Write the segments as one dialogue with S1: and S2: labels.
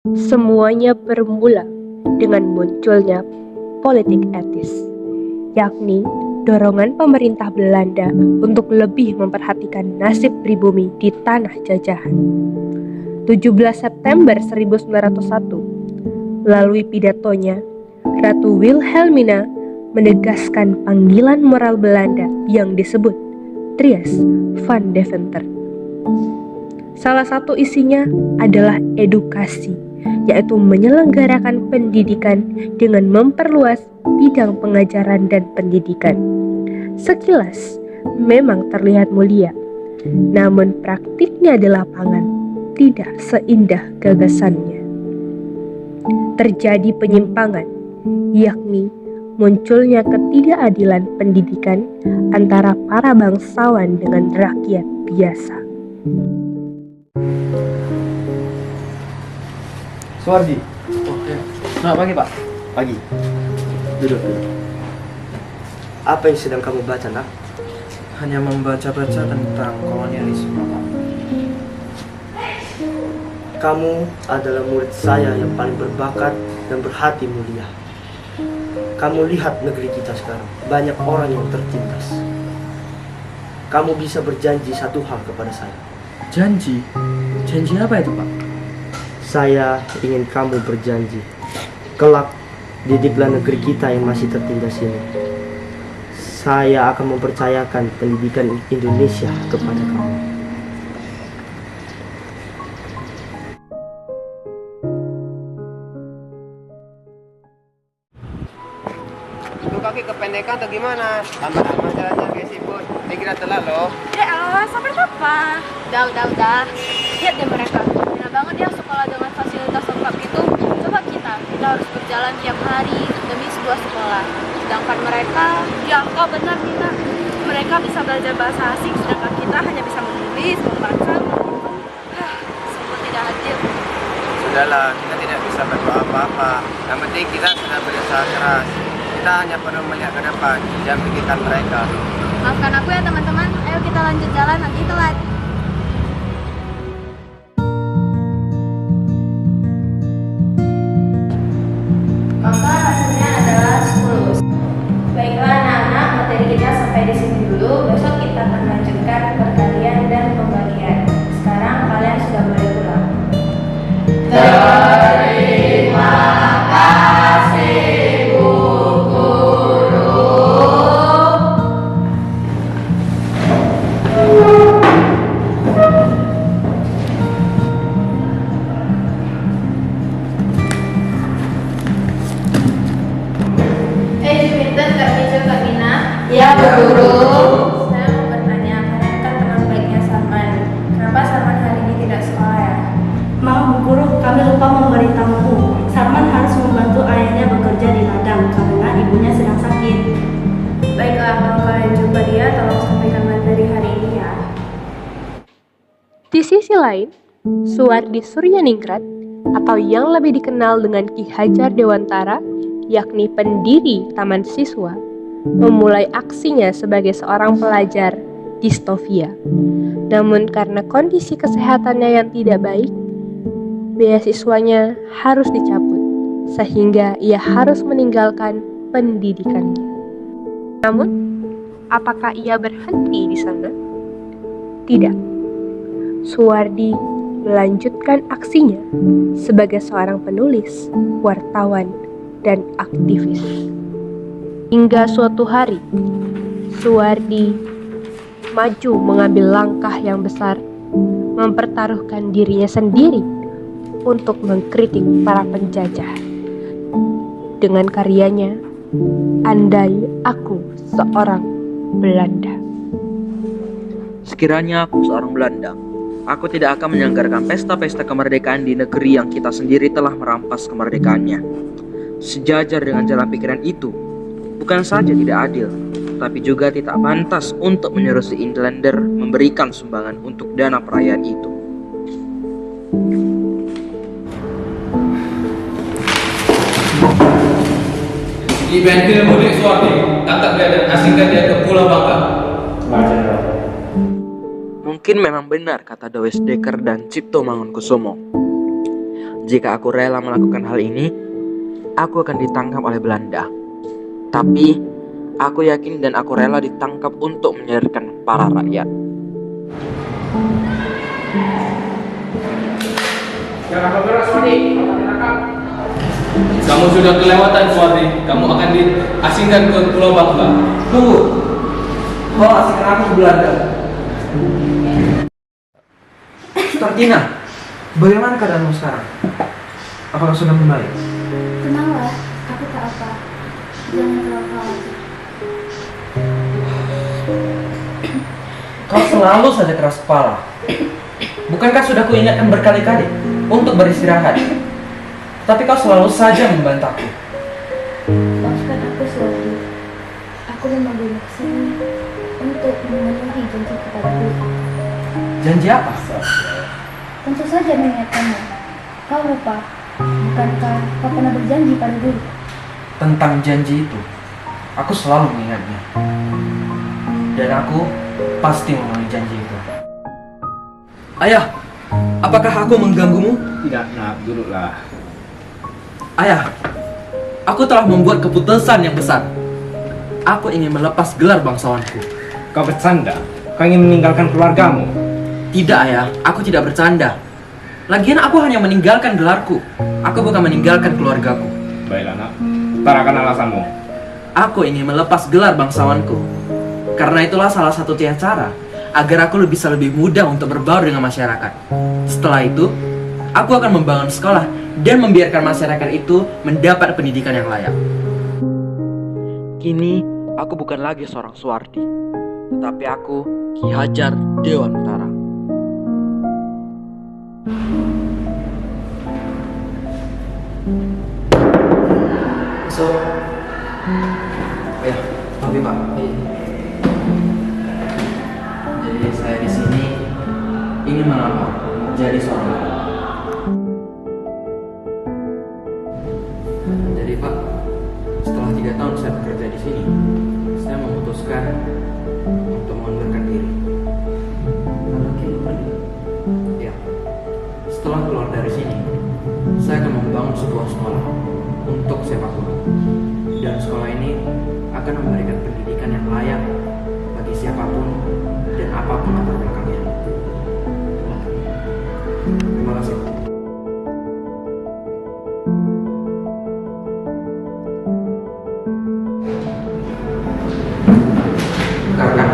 S1: Semuanya bermula dengan munculnya politik etis, yakni dorongan pemerintah Belanda untuk lebih memperhatikan nasib pribumi di tanah jajahan. 17 September 1901, melalui pidatonya, Ratu Wilhelmina menegaskan panggilan moral Belanda yang disebut Trias van Deventer. Salah satu isinya adalah edukasi, yaitu menyelenggarakan pendidikan dengan memperluas bidang pengajaran dan pendidikan. Sekilas memang terlihat mulia, namun praktiknya di lapangan tidak seindah gagasannya. Terjadi penyimpangan, yakni munculnya ketidakadilan pendidikan antara para bangsawan dengan rakyat biasa.
S2: Suwardi. Oke. Selamat pagi, Pak. Pagi. Duduk. Apa yang sedang kamu baca, nak?
S3: Hanya membaca-baca tentang kolonialisme, Pak.
S2: Kamu adalah murid saya yang paling berbakat dan berhati mulia. Kamu lihat negeri kita sekarang, banyak orang yang tertindas. Kamu bisa berjanji satu hal kepada saya.
S3: Janji? Janji apa itu, Pak?
S2: Saya ingin kamu berjanji, kelak didiklah negeri kita yang masih tertindas ini. Saya akan mempercayakan pendidikan Indonesia kepada kamu.
S4: Itu kaki kependekan atau gimana? Lama-lama jalannya kayak siput. Dikira telat loh.
S5: Ya, sampai kapan? Udah. Lihat deh mereka. Enak banget ya sekolah dengan fasilitas lengkap gitu. Coba kita harus berjalan tiap hari demi sebuah sekolah. Sedangkan mereka, ya kau benar Nina. Mereka bisa belajar bahasa asing, sedangkan kita hanya bisa menulis, membaca. Sungguh tidak adil.
S4: Sudahlah, kita tidak bisa berbuat apa-apa. Yang penting kita sudah berusaha keras. Kita hanya perlu melihat ke depan dan pikirkan mereka.
S5: Maafkan aku ya teman-teman. Ayo kita lanjut jalan, nanti telat. Maka hasilnya adalah 10. Baiklah anak-anak, materi kita sampai di sini dulu. Besok kita akan lanjutkan perkalian dan pembagian. Sekarang kalian sudah boleh pulang. Terima kasih Bu Guru. Juminten, Kak Mijo, Kak Mina. Ya, Bu Guru. Saya mau bertanya, kalian kan teman baiknya Sarman. Kenapa Sarman hari ini tidak sekolah ya?
S6: Maaf Bu Guru, kami lupa memberitahumu. Sarman harus membantu ayahnya bekerja di ladang karena ibunya sedang sakit.
S5: Baiklah, kalau kalian jumpa dia, tolong sampaikan materi hari ini ya.
S1: Di sisi lain, Suwardi Suryaningrat atau yang lebih dikenal dengan Ki Hajar Dewantara, yakni pendiri Taman Siswa, memulai aksinya sebagai seorang pelajar distovia. Namun karena kondisi kesehatannya yang tidak baik, beasiswanya harus dicabut, sehingga ia harus meninggalkan pendidikannya. Namun, apakah ia berhenti di sana? Tidak. Suwardi melanjutkan aksinya sebagai seorang penulis, wartawan, dan aktivis. Hingga suatu hari, Suwardi maju mengambil langkah yang besar, mempertaruhkan dirinya sendiri untuk mengkritik para penjajah. Dengan karyanya, Andai Aku Seorang Belanda.
S7: Sekiranya aku seorang Belanda, aku tidak akan menyelenggarakan pesta-pesta kemerdekaan di negeri yang kita sendiri telah merampas kemerdekaannya. Sejajar dengan jalan pikiran itu, bukan saja tidak adil, tapi juga tidak pantas untuk menyuruh si Inlander memberikan sumbangan untuk dana perayaan itu.
S8: Dibantu mudik Suwardi, tangkap dia dan asingkan dia ke Pulau Bangka.
S7: Mungkin memang benar kata Dewes Dekker dan Cipto Mangunkusumo. Jika aku rela melakukan hal ini, aku akan ditangkap oleh Belanda. Tapi aku yakin dan aku rela ditangkap untuk menyadarkan para rakyat.
S8: Kamu sudah kelewatan, Suwardi. Kamu akan diasingkan ke Pulau Bangka.
S3: Tunggu. Kau asingkan aku ke Belanda. Sutartina, bagaimana keadaanmu sekarang? Apakah sudah membaik?
S5: Tenanglah, aku tak apa. Jangan terlalu khawatir.
S3: Kau selalu saja keras kepala. Bukankah sudah kuingatkan berkali-kali untuk beristirahat? Tapi kau selalu saja membantahku.
S5: Maafkan aku, Suwardi. Aku memanggilmu ke sini untuk memenuhi janji kepadaku.
S3: Janji apa?
S5: Tentu saja mengingatkanmu. Kau lupa, bukankah kau pernah berjanji pada dulu?
S3: Tentang janji itu, aku selalu mengingatnya. Dan aku pasti memenuhi janji itu. Ayah, apakah aku mengganggumu?
S8: Tidak, nak, duduklah.
S3: Ayah, aku telah membuat keputusan yang besar. Aku ingin melepas gelar bangsawanku.
S8: Kau bercanda? Kau ingin meninggalkan keluargamu?
S3: Tidak, ayah, aku tidak bercanda. Lagian aku hanya meninggalkan gelarku. Aku bukan meninggalkan keluargaku.
S8: Baiklah, nak. Utarakan alasanmu.
S3: Aku ingin melepas gelar bangsawanku. Karena itulah salah satu cara agar aku bisa lebih mudah untuk berbaur dengan masyarakat. Setelah itu, aku akan membangun sekolah dan membiarkan masyarakat itu mendapat pendidikan yang layak.
S7: Kini aku bukan lagi seorang Suwardi, tetapi aku Ki Hajar Dewantara.
S3: So, ya, tapi Pak. Jadi saya di sini ingin melamar menjadi seorang guru. Jadi Pak, setelah 3 tahun saya bekerja di sini, saya memutuskan untuk mengundurkan diri. Ya, setelah keluar dari sini, saya akan membangun sebuah sekolah untuk sepak bola. Dan sekolah ini akan memberikan pendidikan yang layak bagi siapapun dan apapun latar belakangnya. Terima kasih. Karena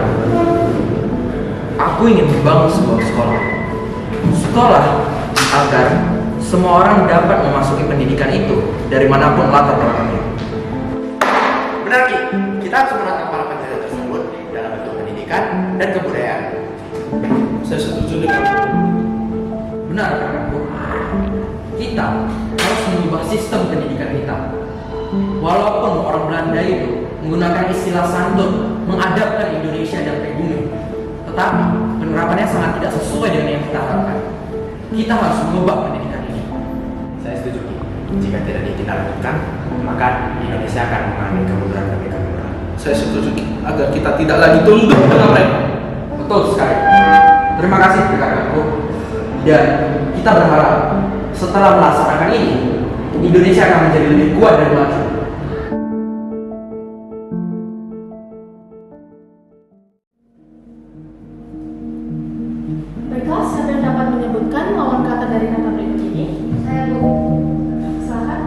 S3: aku ingin membangun sebuah sekolah agar semua orang dapat memasuki pendidikan itu dari manapun latar belakangnya.
S9: Benar, Ki. Kita harus menangkap para penjajah tersebut dalam bentuk pendidikan dan kebudayaan.
S8: Saya setuju dengan
S3: Benar, kakakku. Kita harus mengubah sistem pendidikan kita. Walaupun orang Belanda itu menggunakan istilah santun mengadapkan Indonesia dan pribumi, tetapi penerapannya sangat tidak sesuai dengan yang kita harapkan. Kita harus mengubah pendidikan ini.
S9: Saya setuju, Ki. Jika tidak ditindaklanjutkan, maka Indonesia akan mengalami kemunduran demi kemunduran.
S8: saya setuju agar kita tidak lagi tunduk dengan mereka.
S3: Betul sekali. Terima kasih kakakku. Dan kita berharap setelah melaksanakan ini, Indonesia akan menjadi lebih kuat dan maju.
S6: Baiklah, siapa yang dapat menyebutkan lawan kata dari kata berikut ini?
S5: Saya Bu.
S6: Silakan.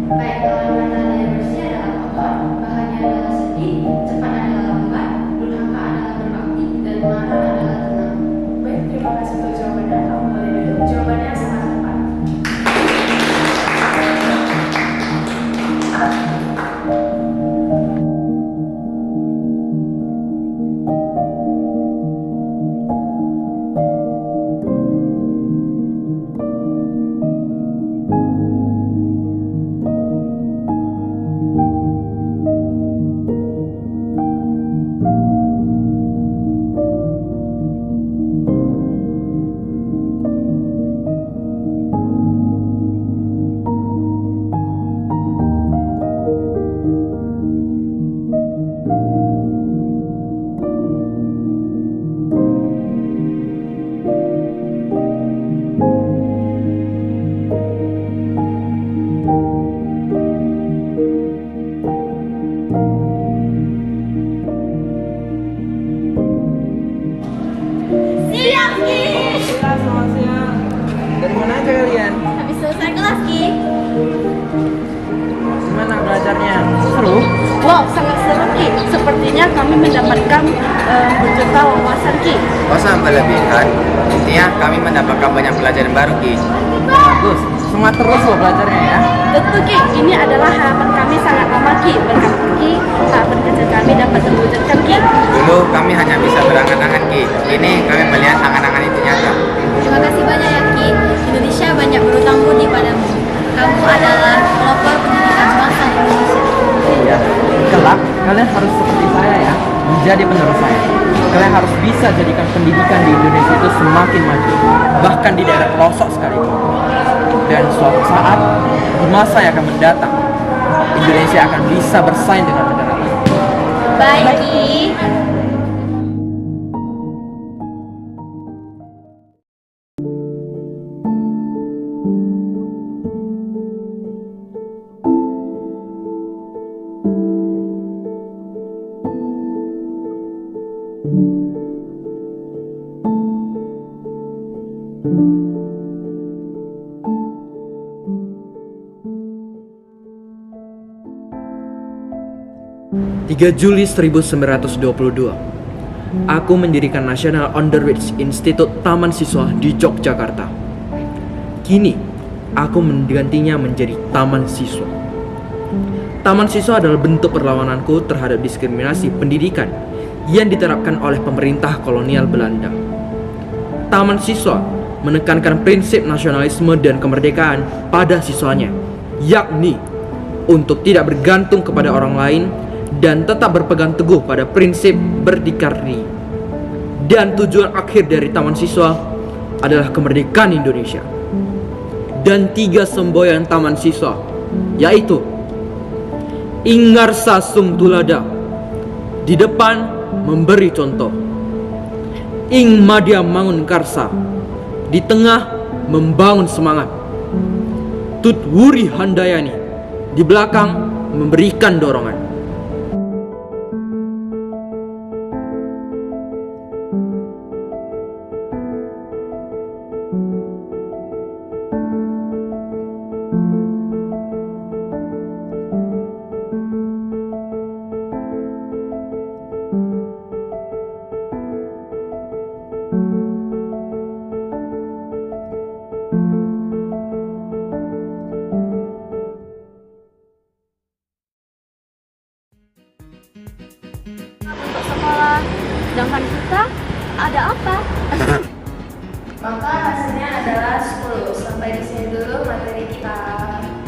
S5: Baik, lawan kata dari bersih adalah kotor, bahannya adalah sedih, cepat adalah lambat, durhaka adalah berbakti, dan marah adalah tenang.
S6: Baik, terima kasih untuk jawabannya. Kamu boleh duduk. Jawabannya sangat tepat.
S5: Selesai kelas, Ki.
S3: Gimana belajarnya? Seru?
S6: Wow, sangat seru Ki. Sepertinya kami mendapatkan berjuta wawasan Ki.
S4: Gak usah melebihkan. Intinya kami mendapatkan banyak pelajaran baru, Ki.
S3: Bagus. Semangat terus loh belajarnya ya.
S6: Tentu Ki, ini adalah harapan kami sangat lama Ki. Berkat Ki, harapan kecil kami dapat terwujudkan Ki.
S4: Dulu kami hanya bisa berangan-angan, Ki. Kini kami melihat angan-angan itu nyata.
S5: Terima kasih banyak ya, Ki. Indonesia banyak berutang budi padamu. Kamu adalah pelopor pendidikan bangsa Indonesia.
S3: Iya. Kelak kalian harus seperti saya ya, menjadi penerus saya. Kalian harus bisa jadikan pendidikan di Indonesia itu semakin maju, bahkan di daerah pelosok sekalipun. Dan suatu saat di masa yang akan mendatang, Indonesia akan bisa bersaing dengan negara lain.
S5: Baik, Ki.
S7: Juli 1922, aku mendirikan National Underwriters Institute Taman Siswa di Yogyakarta. Kini, aku menggantinya menjadi Taman Siswa. Taman Siswa adalah bentuk perlawananku terhadap diskriminasi pendidikan yang diterapkan oleh pemerintah kolonial Belanda. Taman Siswa menekankan prinsip nasionalisme dan kemerdekaan pada siswanya, yakni untuk tidak bergantung kepada orang lain dan tetap berpegang teguh pada prinsip berdikari. Dan tujuan akhir dari Taman Siswa adalah kemerdekaan Indonesia. Dan 3 semboyan Taman Siswa, yaitu Ingarsa Sung Tulada, di depan memberi contoh; Ing Madya Mangun Karsa, di tengah membangun semangat; Tut Wuri Handayani, di belakang memberikan dorongan.
S5: Untuk sekolah, sedangkan kita ada apa?
S10: Maka hasilnya adalah 10. Sampai di sini dulu materi kita.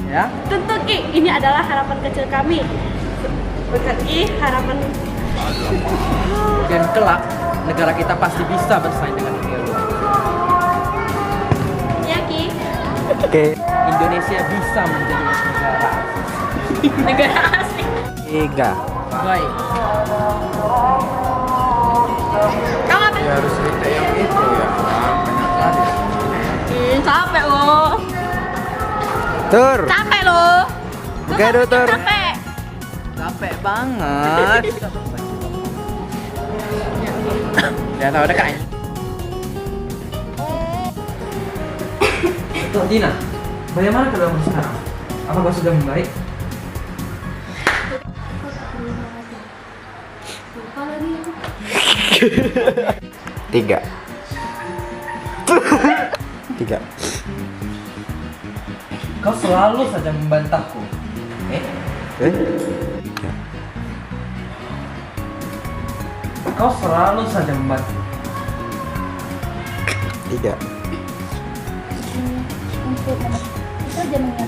S3: Ya.
S6: Tentu Ki, ini adalah harapan kecil kami. Berkat Ki, harapan
S3: Dan kelak negara kita pasti bisa bersaing dengan negara luar.
S5: Ya, Ki.
S3: Oke. Indonesia bisa menjadi negara
S5: Negara asing.
S3: 3. Baik.
S5: Kamu apa?
S4: Ya harus cerita yang itu ya, banyak kali.
S5: Capek loh.
S4: Tur.
S5: Capek loh.
S4: Oke, Tur.
S5: Capek.
S3: Capek banget. Ya tahu dekat ini. Tuh Dina, bagaimana keadaanmu sekarang? Apakah sudah membaik?
S4: Tiga.
S3: Kau selalu saja membantahku. Kau selalu saja membantah.
S4: 3.
S5: Untuk kita jangan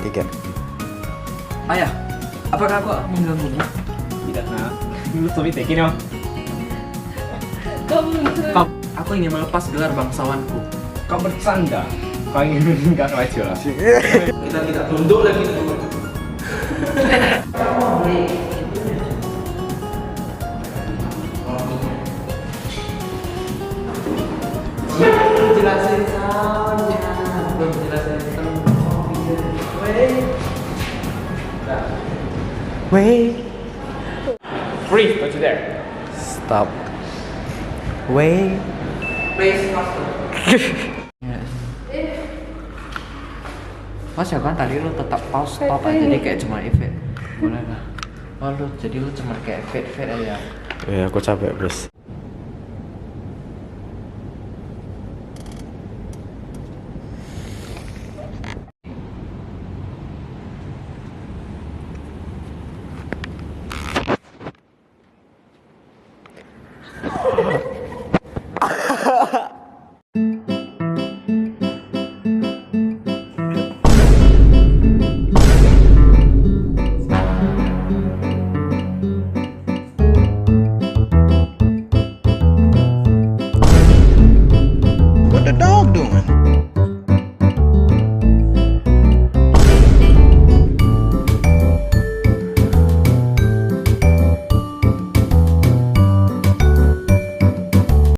S4: 3.
S3: Ayah, apakah aku mengganggumu?
S8: Tidak, nak. Lu sobi tekin yo.
S3: Kau, aku ingin melepas gelar bangsawanku.
S8: Kau bercanda. Kau ingin meninggalkan aja lah. Kita tidak tunduk lagi.
S3: Jelasin soundnya, belum jelasin tentang
S2: Wait.
S8: Freeze, don't you dare.
S2: Stop. Wait.
S3: Please, master. Mas ya kan tadi lu tetap pause stop aja, jadi kayak cuma efek. Boleh lah. Oh lu jadi lu cuma kayak fade aja.
S11: Ya aku capek bos.